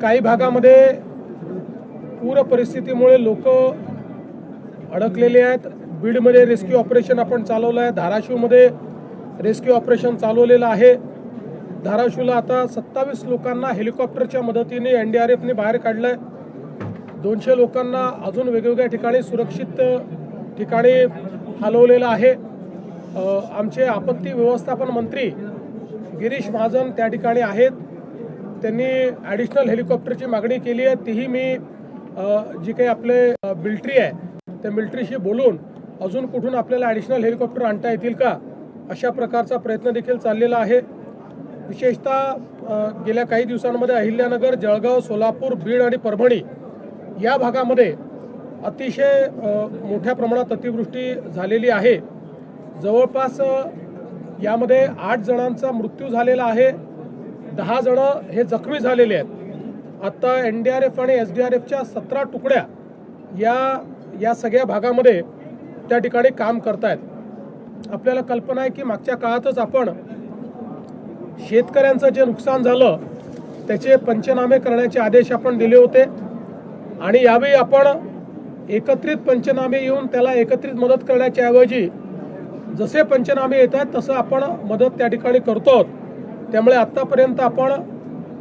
काही भागामध्ये पूर परिस्थितीमुळे लोक अडकलेले आहेत। बीडमध्ये रेस्क्यू ऑपरेशन आपण चालवलं आहे, धाराशिवमध्ये रेस्क्यू ऑपरेशन चालवलेलं आहे। धाराशिवला आता 27 लोकांना हेलिकॉप्टरच्या मदतीने NDRFने बाहेर काढलंय। 200 लोकांना अजून वेगवेगळ्या ठिकाणी सुरक्षित ठिकाणी हलवलेलं आहे। आमचे आपत्ती व्यवस्थापन मंत्री गिरीश महाजन त्या ठिकाणी आहेत। त्यांनी ॲडिशनल हेलिकॉप्टरची मागणी केली आहे। तीही मी जी काही आपले मिलिटरी आहे त्या मिलिटरीशी बोलून अजून कुठून आपल्याला ॲडिशनल हेलिकॉप्टर आणता येतील का अशा प्रकारचा प्रयत्न देखील चाललेला आहे। विशेषतः गेल्या काही दिवसांमध्ये अहिल्यानगर, जळगाव, सोलापूर, बीड आणि परभणी या भागामध्ये अतिशय मोठ्या प्रमाणात अतिवृष्टी झालेली आहे। जवळपास यामध्ये 8 जणांचा मृत्यू झालेला आहे, 10 जण हे जखमी झालेले आहेत। आता NDRF आणि SDRFच्या 17 तुकड्या या सगळ्या भागामध्ये त्या ठिकाणी काम करतायत। आपल्याला कल्पना आहे की मागच्या काळातच आपण शेतकऱ्यांचं जे नुकसान झालं त्याचे पंचनामे करण्याचे आदेश आपण दिले होते आणि यावेळी आपण एकत्रित पंचनामे येऊन त्याला एकत्रित मदत करण्याच्या ऐवजी जसे पंचनामे येतात तसं आपण मदत त्या ठिकाणी करतो। त्यामुळे आतापर्यंत आपण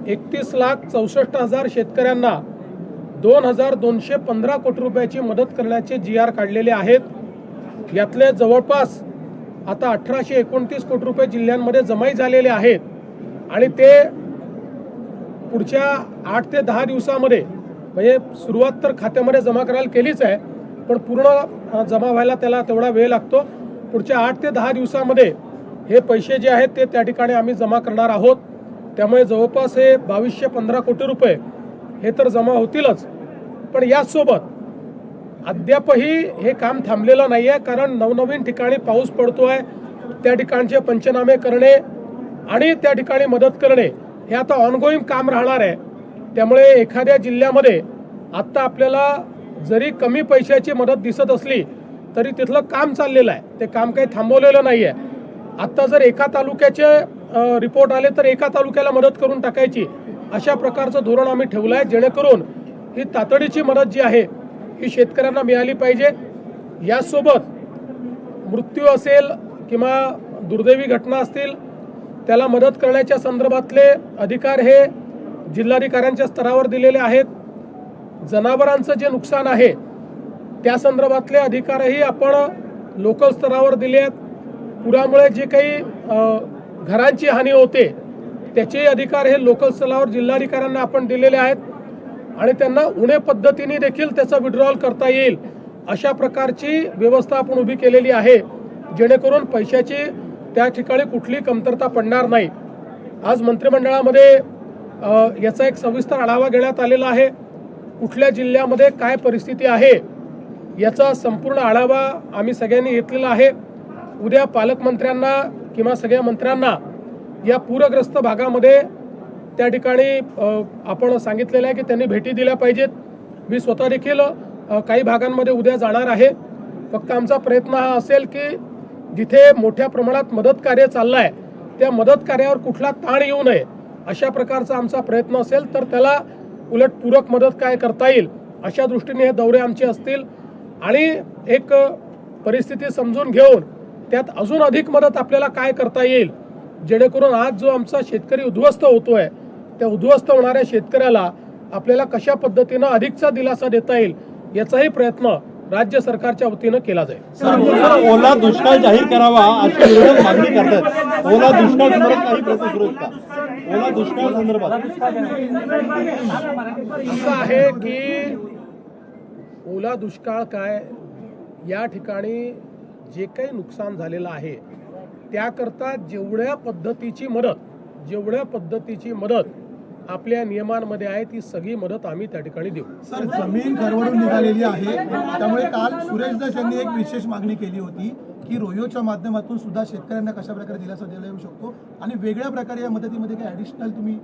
31,64,000 शेतकऱ्यांना 2,215 कोटी रुपयाची मदत करण्याचे GR काढलेले आहेत। यातले जवळपास आता 1,829 कोटी रुपये जिल्ह्यांमध्ये जमाई झालेले आहेत आणि ते पुढच्या 8 ते 10 दिवसामध्ये म्हणजे सुरुवात तर खात्यामध्ये जमा करायला केलीच आहे, पण पूर्ण जमा व्हायला त्याला तेवढा वेळ लागतो। पुढच्या 8 ते 10 दिवसामध्ये हे पैसे जे आहेत ते त्या ठिकाणी आम्ही जमा करणार आहोत। त्यामुळे जवळपास हे 2,215 कोटी रुपये हे तर जमा होतीलच, पण यासोबत अद्यापही हे काम थांबलेलं नाही आहे। कारण नवनवीन ठिकाणी पाऊस पडतोय, त्या ठिकाणचे पंचनामे करणे आणि त्या ठिकाणी मदत करणे हे आता ऑनगोईंग काम राहणार आहे। त्यामुळे एखाद्या जिल्ह्यामध्ये आत्ता आपल्याला जरी कमी पैशाची मदत दिसत असली तरी तिथलं काम चाललेलं आहे, ते काम काही थांबवलेलं नाही आहे। आत्ता जर एका तालुक्याचे रिपोर्ट आले तर एका तालुक्याला मदत करून टाकायची अशा प्रकारचं धोरण आम्ही ठेवलं आहे, जेणेकरून ही तातडीची मदत जी आहे ही शेतकऱ्यांना मिळाली पाहिजे। यासोबत मृत्यू असेल किंवा दुर्दैवी घटना असतील त्याला मदत करण्याच्या संदर्भातले अधिकार हे जिल्हाधिकाऱ्यांच्या स्तरावर दिलेले आहेत। जनावरांचं जे नुकसान आहे त्या संदर्भातले अधिकारही आपण लोकल स्तरावर दिले आहेत। पुरामुळे जे काही घरांची हानी होते त्याचे अधिकार हे लोकल स्तरावर जिल्हाधिकाऱ्यांना आपण दिलेले आहेत आणि त्यांना उणे पद्धतीने देखील त्याचा विड्रॉल करता येईल अशा प्रकारची व्यवस्था आपण उभी केलेली आहे, जेणेकरून पैशाची त्या ठिकाणी कुठली कमतरता पडणार नाही। आज मंत्रिमंडळामध्ये याचा एक सविस्तर आढावा घेण्यात आलेला आहे। कुठल्या जिल्ह्यामध्ये काय परिस्थिती आहे याचा संपूर्ण आढावा आम्ही सगळ्यांनी घेतलेला आहे। उद्या पालकमंत्र्यांना किंवा सगळ्या मंत्र्यांना या पूरग्रस्त भागामध्ये त्या ठिकाणी आपण सांगितलेलं आहे की त्यांनी भेटी दिल्या पाहिजेत। मी स्वतः देखील काही भागांमध्ये उद्या जाणार आहे। फक्त आमचा प्रयत्न हा असेल की जिथे मोठ्या प्रमाणात मदत कार्य चाललंय त्या मदत कार्यावर कुठला ताण येऊ नये अशा प्रकारचा आमचा प्रयत्न असेल तर त्याला उलट पूरक मदत काय करता येईल अशा दृष्टीने हे दौरे आमचे असतील आणि एक परिस्थिती समजून घेऊन त्यात अजून अधिक मदत आपल्याला काय करता येईल, जेणेकरून आज जो आमचा शेतकरी उद्ध्वस्त होतोय त्या उद्ध्वस्त होणाऱ्या शेतकऱ्याला आपल्याला कशा पद्धतीनं अधिकचा दिलासा देता येईल याचाही प्रयत्न राज्य सरकारच्या वतीनं केला जाईल। ओला दुष्काळ जाहीर करावा अशी विरोधक मागणी करतात। ओला दुष्काळ संदर्भात काही प्रश्न सुरू आहेत का? ओला दुष्काळ संदर्भात असं आहे की ओला दुष्काळ काय, या ठिकाणी जे काही नुकसान झालेलं आहे त्याकरता जेवढ्या पद्धतीची मदत आपल्या नियमांमध्ये आहे ती सगळी मदत आम्ही त्या ठिकाणी देऊ। सर, जमीन खरवडून निघालेली आहे, त्यामुळे काल सुरेश दास यांनी एक विशेष मागणी केली होती की रोयोच्या माध्यमातून सुद्धा शेतकऱ्यांना कशा प्रकारे दिलासा दिला येऊ शकतो आणि वेगळ्या प्रकारे या मदतीमध्ये काही ॲडिशनल तुम्ही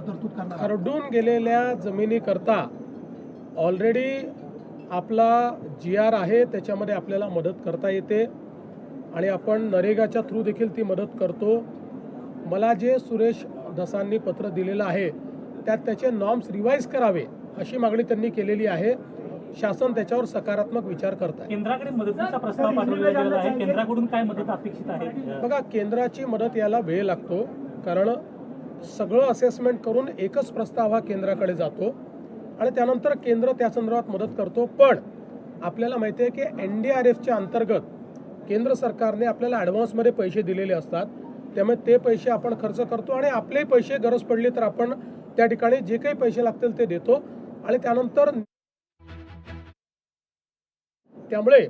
तरतूद करणार? खरडून गेलेल्या जमिनीकरता ऑलरेडी आपला GR आहे, त्याच्यामध्ये आपल्याला मदत करता येते आणि आपण नरेगाच्या थ्रू देखील ती मदत करतो। मला जे सुरेश धसांनी पत्र दिलेलं आहे त्यात त्याचे नॉर्म्स रिवाईज करावे अशी मागणी त्यांनी केलेली आहे. शासन त्याच्यावर सकारात्मक विचार करत आहे. केंद्राकडे मदतीचा प्रस्ताव पाठवला गेलेला आहे. केंद्राकडून काय मदत अपेक्षित आहे? बघा, केंद्राची मदत याला वेळ लागतो, कारण सगळं असेसमेंट करून एकच प्रस्ताव हा केंद्राकडे जातो आणि त्यानंतर केंद्र त्या संदर्भात मदत करतो. पण आपल्याला माहिती आहे की NDRFच्या अंतर्गत केंद्र सरकारने आपल्याला ॲडव्हान्समध्ये पैसे दिलेले असतात. त्यामुळे ते पैसे आपण खर्च करतो आणि आपले पैसे गरज पडली तर आपण त्या ठिकाणी जे काही पैसे लागतील ते देतो आणि त्यामुळे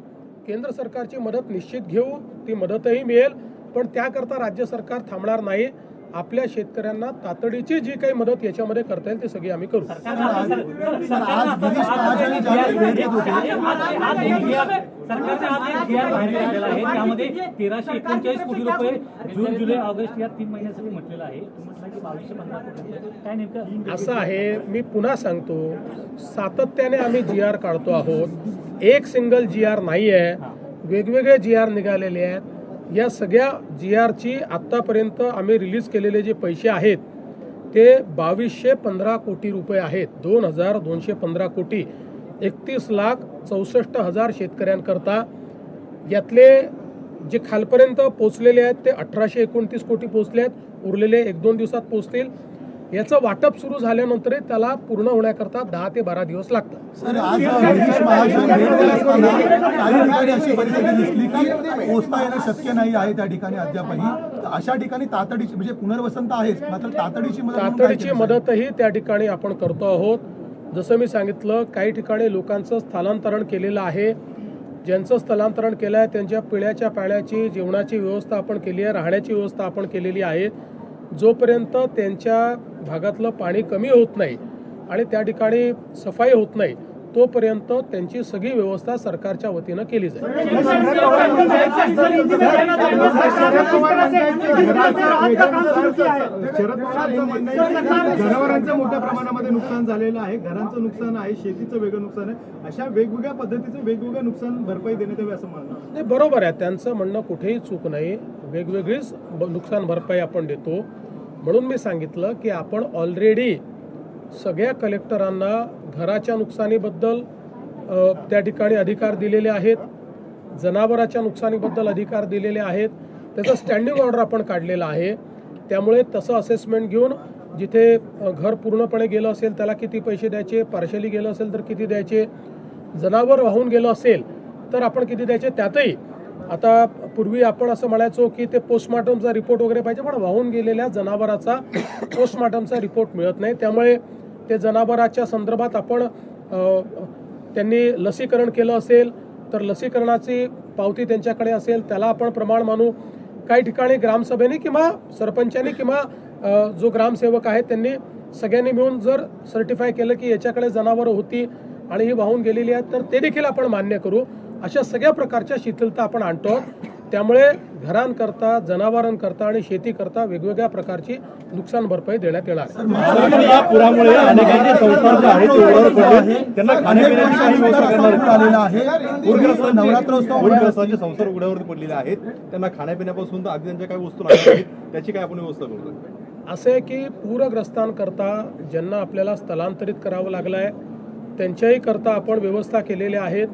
केंद्र सरकारची मदत निश्चित घेऊ, ती मदतही मिळेल. पण त्याकरता राज्य सरकार थांबणार नाही. आपल्या शेतकऱ्यांना तातडीची जी काही मदत याच्यामध्ये करता येईल ती सगळी आम्ही करू. आज गिरीश महाजन ज्यावेळेस भेट देत होते, सरकारचा आज एक GR बाहेर काढलेला आहे. त्यामध्ये 1339 कोटी रुपये जून, जुलै, ऑगस्ट या 3 महिन्यासाठी म्हटलेलं आहे. म्हटलं की 2215 कोटी रुपये. काय नेमकं असं आहे, मी पुन्हा सांगतो, सातत्याने आम्ही GR काढतो आहोत. एक सिंगल GR नाही आहे, वेगवेगळे GR निघालेले आहेत. या सगळ्या GRची आत्तापर्यंत आम्ही रिलीज केलेले जे पैसे आहेत ते 2215 कोटी रुपये आहेत. 2215 कोटी 31,64,000 शेतकऱ्यांकरता. यातले जे खालपर्यंत पोचलेले आहेत ते 1829 कोटी पोचले आहेत. उरलेले 1-2 दिवसात पोचतील. याचं वाटप सुरू झाल्यानंतरही त्याला पूर्ण होण्याकरता 10 ते 12 दिवस लागतात. सर, आज गिरीश महाजन भेट देत असताना काही ठिकाणी अशी परिस्थिती दिसली की पोचता येणं शक्य नाही आहे त्या ठिकाणी अद्यापही. अशा ठिकाणी तातडीची म्हणजे पुनर्वसन तर आहेच, मात्र तातडीची मदतही त्या ठिकाणी आपण करतो आहोत. जसं मी सांगितलं, काही ठिकाणी लोकांचं स्थलांतरण केलेलं आहे. ज्यांचं स्थलांतरण केलं आहे त्यांच्या पिण्याच्या पाण्याची, जेवणाची व्यवस्था आपण केली आहे, राहण्याची व्यवस्था आपण केलेली आहे. जोपर्यंत त्यांच्या भागातलं पाणी कमी होत नाही आणि त्या ठिकाणी सफाई होत नाही तोपर्यंत त्यांची सगळी व्यवस्था सरकारच्या वतीनं केली जाईल. जनावरांचं मोठ्या प्रमाणामध्ये नुकसान झालेलं आहे, घरांचं नुकसान आहे, शेतीचं वेगळं नुकसान आहे. अशा वेगवेगळ्या पद्धतीचं वेगवेगळं नुकसान भरपाई देण्यात यावी असं म्हणणं नाही. बरोबर आहे, त्यांचं म्हणणं कुठेही चूक नाही. वेगवेगळीच नुकसान भरपाई आपण देतो. म्हणून मी सांगितलं की आपण ऑलरेडी सगळ्या कलेक्टरांना घराच्या नुकसानीबद्दल त्या ठिकाणी अधिकार दिलेले आहेत, जनावराच्या नुकसानीबद्दल अधिकार दिलेले आहेत. त्याचं स्टँडिंग ऑर्डर आपण काढलेला आहे. त्यामुळे तसं असेसमेंट घेऊन जिथे घर पूर्णपणे गेलं असेल त्याला किती पैसे द्यायचे, पार्शली गेलं असेल तर किती द्यायचे, जनावर वाहून गेलं असेल तर आपण किती द्यायचे. त्यातही आता पूर्वी आपण असं म्हणायचो की ते पोस्टमॉर्टमचा रिपोर्ट वगैरे पाहिजे, पण वाहून गेलेल्या जनावराचा पोस्टमॉर्टमचा रिपोर्ट मिळत नाही. त्यामुळे ते जनावराच्या संदर्भात आपण त्यांनी लसीकरण केलं असेल तर लसीकरणाची पावती त्यांच्याकडे असेल त्याला आपण प्रमाण मानू. काही ठिकाणी ग्रामसभेने किंवा सरपंचांनी किंवा जो ग्रामसेवक आहे त्यांनी सगळ्यांनी मिळून जर सर्टिफाय केलं की याच्याकडे जनावरं होती आणि ही वाहून गेलेली आहेत तर ते देखील आपण मान्य करू. अशा सगळ्या प्रकारच्या शिथिलता आपण आणतो. त्यामुळे घरांकरता, जनावरांकरता आणि शेतीकरता वेगवेगळ्या प्रकारची नुकसान भरपाई देण्यात येणार आहे. या पुरामुळे अनेकांचे संसार जे आहेत ते उघड्यावर पडले. त्यांना खाण्यापिण्याची काही व्यवस्था करणार आहे. पूरग्रस्तांचे संसार उघड्यावरती पडलेले आहेत. त्यांना खाण्यापिण्यापासून तर अगदी त्यांच्या काही वस्तू लागणार आहेत त्याची काय आपण व्यवस्था करतो. असं आहे की पूरग्रस्तांकरता ज्यांना आपल्याला स्थलांतरित करावं लागलं आहे त्यांच्याही करता आपण व्यवस्था केलेल्या आहेत.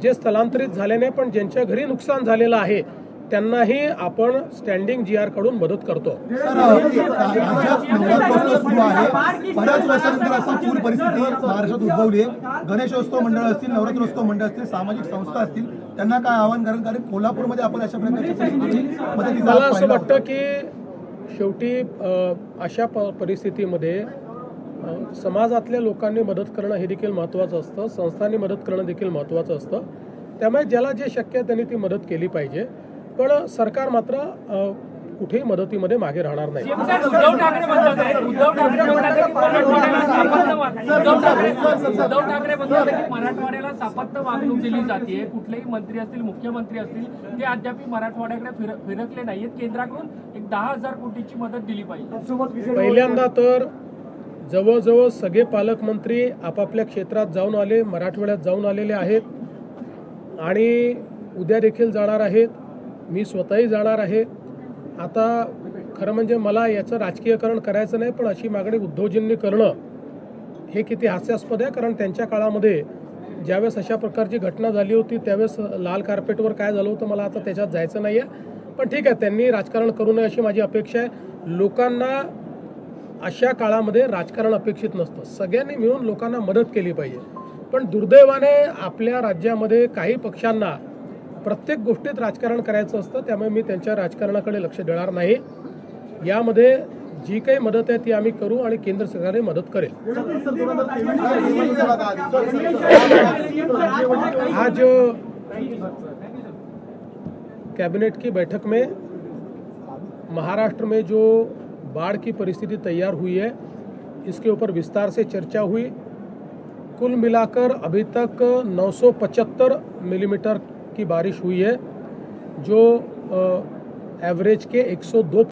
जे स्थलांतरित झाले नाही पण ज्यांच्या घरी नुकसान झालेलं आहे त्यांनाही आपण स्टँडिंग GR कडून मदत करतो. सुरू आहे, बऱ्याच वर्षानंतर अशी पूर परिस्थिती महाराष्ट्रात उद्भवली आहे. गणेशोत्सव मंडळ असतील, नवरात्रोत्सव मंडळ असतील, सामाजिक संस्था असतील, त्यांना काय आव्हान कराल? कारण कोल्हापूरमध्ये आपण अशा प्रकारची मला असं वाटतं की शेवटी अशा परिस्थितीमध्ये समाजातल्या लोकांनी मदत करणं हे देखील महत्त्वाचं असतं, संस्थांनी मदत करणं देखील महत्त्वाचं असतं. त्यामुळे ज्याला जे शक्य आहे त्यांनी ती मदत केली पाहिजे. पण सरकार मात्र कुठेही मदतीमध्ये मागे राहणार नाही. उद्धव ठाकरे म्हणतात की मराठवाड्याला सापत्य वागणूक दिली जाते. कुठलेही मंत्री असतील, मुख्यमंत्री असतील, ते अद्याप मराठवाड्याकडे फिरकले नाहीत. केंद्राकडून एक 10,000 कोटीची मदत दिली पाहिजे. पहिल्यांदा तर जवळजवळ सगळे पालकमंत्री आपापल्या क्षेत्रात जाऊन आले, मराठवाड्यात जाऊन आलेले आहेत आणि उद्या देखील जाणार आहेत. मी स्वतःही जाणार आहे. आता खरं म्हणजे मला याचं राजकीयकरण करायचं नाही, पण अशी मागणी उद्धवजींनी करणं हे किती हास्यास्पद आहे. कारण त्यांच्या काळामध्ये ज्यावेळेस अशा प्रकारची घटना झाली होती त्यावेळेस लाल कार्पेटवर काय झालं होतं मला आता त्याच्यात जायचं नाही आहे. पण ठीक आहे, त्यांनी राजकारण करू नये अशी माझी अपेक्षा आहे. लोकांना अशा काळामध्ये राजकारण अपेक्षित नसतं. सगळ्यांनी मिळून लोकांना मदत केली पाहिजे. पण दुर्दैवाने आपल्या राज्यामध्ये काही पक्षांना प्रत्येक गोष्टीत राजकारण करायचं असतं, त्यामुळे मी त्यांच्या राजकारणाकडे लक्ष देणार नाही. यामध्ये जी काही मदत आहे ती आम्ही करू आणि केंद्र सरकारने मदत करेल. आज कैबिनेट की बैठक में महाराष्ट्र में जो बाढ़ की परिस्थिति तैयार हुई है इसके ऊपर विस्तार से चर्चा हुई. कुल मिलाकर अभी तक 975 मिलीमीटर की बारिश हुई है, जो एवरेज के 102